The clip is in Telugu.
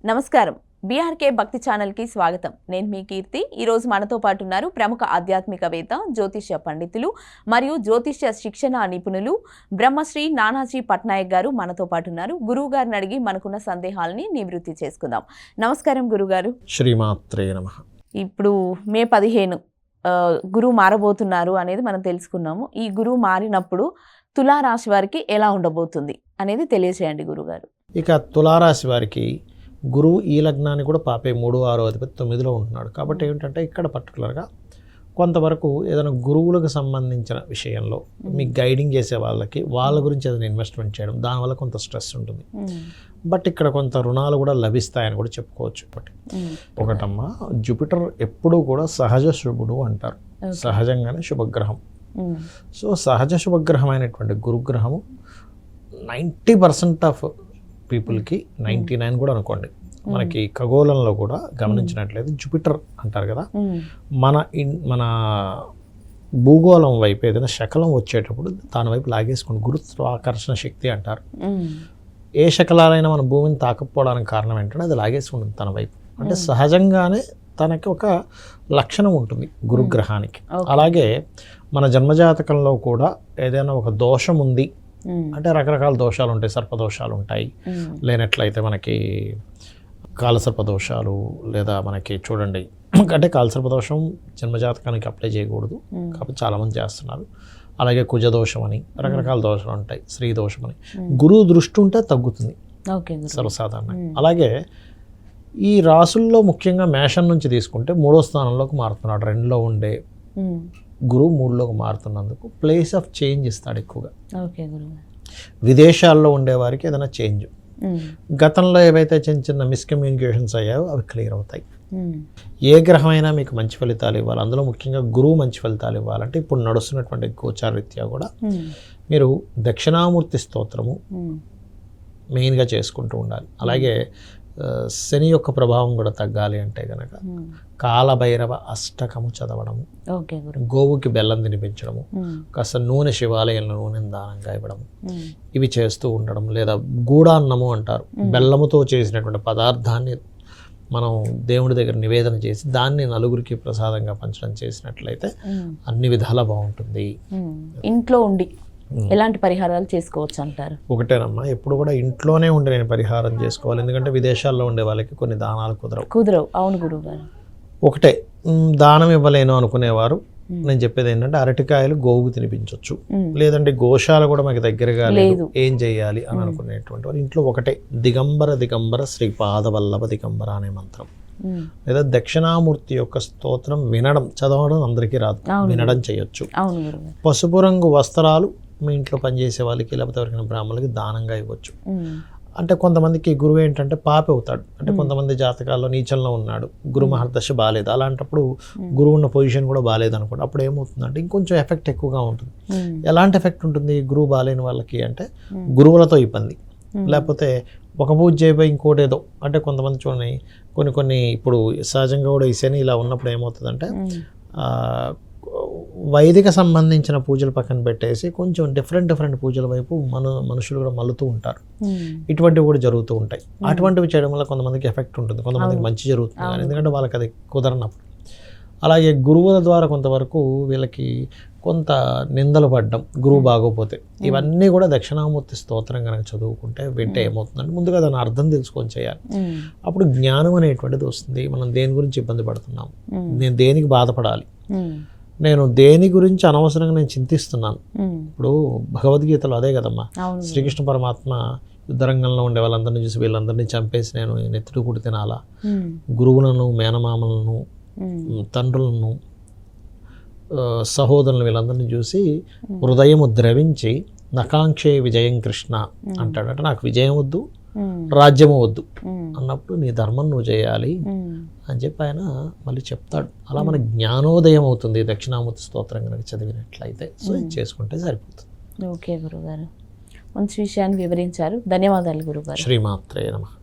నమస్కారం. బీఆర్కే భక్తి ఛానల్కి స్వాగతం. నేను మీ కీర్తి. ఈరోజు మనతో పాటు ఉన్నారు ప్రముఖ ఆధ్యాత్మికవేత్త, జ్యోతిష్య పండితులు మరియు జ్యోతిష్య శిక్షణ నిపుణులు బ్రహ్మశ్రీ నానాజీ పట్నాయక్ గారు మనతో పాటు ఉన్నారు. గురువు గారిని అడిగి మనకున్న సందేహాలని నివృత్తి చేసుకుందాం. నమస్కారం గురుగారు. శ్రీమాత్రే నమః. ఇప్పుడు మే 15 గురువు మారబోతున్నారు అనేది మనం తెలుసుకున్నాము. ఈ గురువు మారినప్పుడు తులారాశి వారికి ఎలా ఉండబోతుంది అనేది తెలియజేయండి గురుగారు. ఇక తులారాశి వారికి గురువు ఈ లగ్నాన్ని కూడా పాపే 3, 6వ అధిపతి 9లో ఉంటున్నాడు. కాబట్టి ఏంటంటే ఇక్కడ పర్టికులర్గా కొంతవరకు ఏదైనా గురువులకు సంబంధించిన విషయంలో మీకు గైడింగ్ చేసే వాళ్ళ గురించి ఏదైనా ఇన్వెస్ట్మెంట్ చేయడం, దానివల్ల కొంత స్ట్రెస్ ఉంటుంది. బట్ ఇక్కడ కొంత రుణాలు కూడా లభిస్తాయని కూడా చెప్పుకోవచ్చు. ఒకటమ్మా, జూపిటర్ ఎప్పుడూ కూడా సహజ శుభుడు అంటారు, సహజంగానే శుభగ్రహం. సో సహజ శుభగ్రహమైనటువంటి గురుగ్రహము 90% ఆఫ్ పీపుల్కి, 99 కూడా అనుకోండి, మనకి ఖగోళంలో కూడా గమనించినట్లయితే జూపిటర్ అంటారు కదా, మన భూగోళం వైపు ఏదైనా శకలం వచ్చేటప్పుడు దాని వైపు లాగేసుకుని గురుత్వాకర్షణ శక్తి అంటారు. ఏ శకలాలైనా మన భూమిని తాకపోవడానికి కారణం ఏంటంటే అది లాగేసుకుంటుంది తన వైపు. అంటే సహజంగానే తనకి ఒక లక్షణం ఉంటుంది గురుగ్రహానికి. అలాగే మన జన్మజాతకంలో కూడా ఏదైనా ఒక దోషం ఉంది అంటే రకరకాల దోషాలు ఉంటాయి. సర్పదోషాలు ఉంటాయి, లేనట్లయితే మనకి కాలసర్పదోషాలు, లేదా మనకి చూడండి అంటే కాలసర్పదోషం జన్మజాతకానికి అప్లై చేయకూడదు, కాబట్టి చాలామంది చేస్తున్నారు. అలాగే కుజదోషం అని రకరకాల దోషాలు ఉంటాయి, స్త్రీ దోషం అని. గురువు దృష్టి ఉంటే తగ్గుతుంది సర్వసాధారణంగా. అలాగే ఈ రాసుల్లో ముఖ్యంగా మేషం నుంచి తీసుకుంటే 3వ స్థానంలోకి మారుతున్నాడు. 2లో ఉండే గురువు 3లోకి మారుతున్నందుకు ప్లేస్ ఆఫ్ చేంజ్ ఇస్తాడు ఎక్కువగా. విదేశాల్లో ఉండేవారికి ఏదైనా చేంజ్, గతంలో ఏవైతే చిన్న చిన్న మిస్కమ్యూనికేషన్స్ అయ్యాయో అవి క్లియర్ అవుతాయి. ఏ గ్రహమైనా మీకు మంచి ఫలితాలు ఇవ్వాలి, అందులో ముఖ్యంగా గురువు మంచి ఫలితాలు ఇవ్వాలంటే ఇప్పుడు నడుస్తున్నటువంటి గోచారరీత్యా కూడా మీరు దక్షిణామూర్తి స్తోత్రము మెయిన్గా చేసుకుంటూ ఉండాలి. అలాగే శని యొక్క ప్రభావం కూడా తగ్గాలి అంటే కనుక కాలభైరవ అష్టకము చదవడము, గోవుకి బెల్లం తినిపించడము, కాస్త నూనె, శివాలయంలో నూనెను దానంగా ఇవ్వడము, ఇవి చేస్తూ ఉండడం. లేదా గూడాన్నము అంటారు, బెల్లముతో చేసినటువంటి పదార్థాన్ని మనం దేవుడి దగ్గర నివేదన చేసి దాన్ని నలుగురికి ప్రసాదంగా పంచడం చేసినట్లయితే అన్ని విధాలా బాగుంటుంది. ఇంట్లో ఉండి ఎలాంటి పరిహారాలు చేసుకోవచ్చు అంటారు? ఒకటేనమ్మా, ఎప్పుడు కూడా ఇంట్లోనే ఉండి నేను పరిహారం చేసుకోవాలి. ఎందుకంటే విదేశాల్లో ఉండే వాళ్ళకి కొన్ని దానాలు కుదరవు. అవును గురువు గారు. ఒకటే దానం ఇవ్వలేను అనుకునేవారు నేను చెప్పేది ఏంటంటే అరటికాయలు గోవుకు తినిపించవచ్చు, లేదంటే గోశాల కూడా మాకు దగ్గరగా లేదు, ఏం చేయాలి అని అనుకునేటువంటి వారు ఇంట్లో ఒకటే దిగంబర శ్రీపాదవల్లభ దిగంబర అనే మంత్రం, లేదా దక్షిణామూర్తి యొక్క స్తోత్రం వినడం, చదవడం అందరికీ రాదు, వినడం చేయొచ్చు. పసుపు రంగు వస్త్రాలు మీ ఇంట్లో పనిచేసే వాళ్ళకి, లేకపోతే ఎవరికైనా బ్రాహ్మణులకి దానంగా ఇవ్వచ్చు. అంటే కొంతమందికి గురువు ఏంటంటే పాపి అవుతాడు, అంటే కొంతమంది జాతకాల్లో నీచంలో ఉన్నాడు, గురు మహర్దశ బాగాలేదు, అలాంటప్పుడు గురువు ఉన్న పొజిషన్ కూడా బాగాలేదు అనుకోండి, అప్పుడు ఏమవుతుందంటే ఇంకొంచెం ఎఫెక్ట్ ఎక్కువగా ఉంటుంది. ఎలాంటి ఎఫెక్ట్ ఉంటుంది గురువు బాగాలేని వాళ్ళకి అంటే గురువులతో ఇబ్బంది, లేకపోతే ఒక పూజ చేయబోయి ఇంకోటి ఏదో, అంటే కొంతమంది చూడండి కొన్ని ఇప్పుడు సహజంగా కూడా ఈ శని ఇలా ఉన్నప్పుడు ఏమవుతుందంటే వైదిక సంబంధించిన పూజలు పక్కన పెట్టేసి కొంచెం డిఫరెంట్ పూజల వైపు మనుషులు కూడా మల్లుతూ ఉంటారు. ఇటువంటివి కూడా జరుగుతూ ఉంటాయి. అటువంటివి చేయడం వల్ల కొంతమందికి ఎఫెక్ట్ ఉంటుంది, కొంతమందికి మంచి జరుగుతుంది, ఎందుకంటే వాళ్ళకి అది కుదరనప్పుడు. అలాగే గురువుల ద్వారా కొంతవరకు వీళ్ళకి కొంత నిందలు పడ్డం, గురువు బాగోపోతే, ఇవన్నీ కూడా దక్షిణామూర్తి స్తోత్రం కనుక చదువుకుంటే వింటే ఏమవుతుందంటే ముందుగా దాని అర్థం తెలుసుకొని చేయాలి. అప్పుడు జ్ఞానం అనేటువంటిది వస్తుంది. మనం దేని గురించి ఇబ్బంది పడుతున్నాం, నేను దేనికి బాధపడాలి, నేను దేని గురించి అనవసరంగా నేను చింతిస్తున్నాను. ఇప్పుడు భగవద్గీతలో అదే కదమ్మా, శ్రీకృష్ణ పరమాత్మ యుద్ధరంగంలో ఉండే వాళ్ళందరినీ చూసి వీళ్ళందరినీ చంపేసి నేను నెత్తుడు కుడి తినాలా, గురువులను, మేనమామలను, తండ్రులను, సహోదరులను వీళ్ళందరినీ చూసి హృదయము ద్రవించి నకాంక్షే విజయం కృష్ణ అంటాడు. అంటే నాకు విజయం వద్దు, రాజ్యము వద్దు అన్నప్పుడు నీ ధర్మం నువ్వు చేయాలి అని చెప్పి ఆయన మళ్ళీ చెప్తాడు. అలా మన జ్ఞానోదయం అవుతుంది దక్షిణామూర్తి స్తోత్రం కనుక చదివినట్లయితే. సో ఇది చేసుకుంటే సరిపోతుంది. ఓకే గురుగారు, మంచి విషయాన్ని వివరించారు. ధన్యవాదాలు గురుగారు. శ్రీమాత్రే నమః.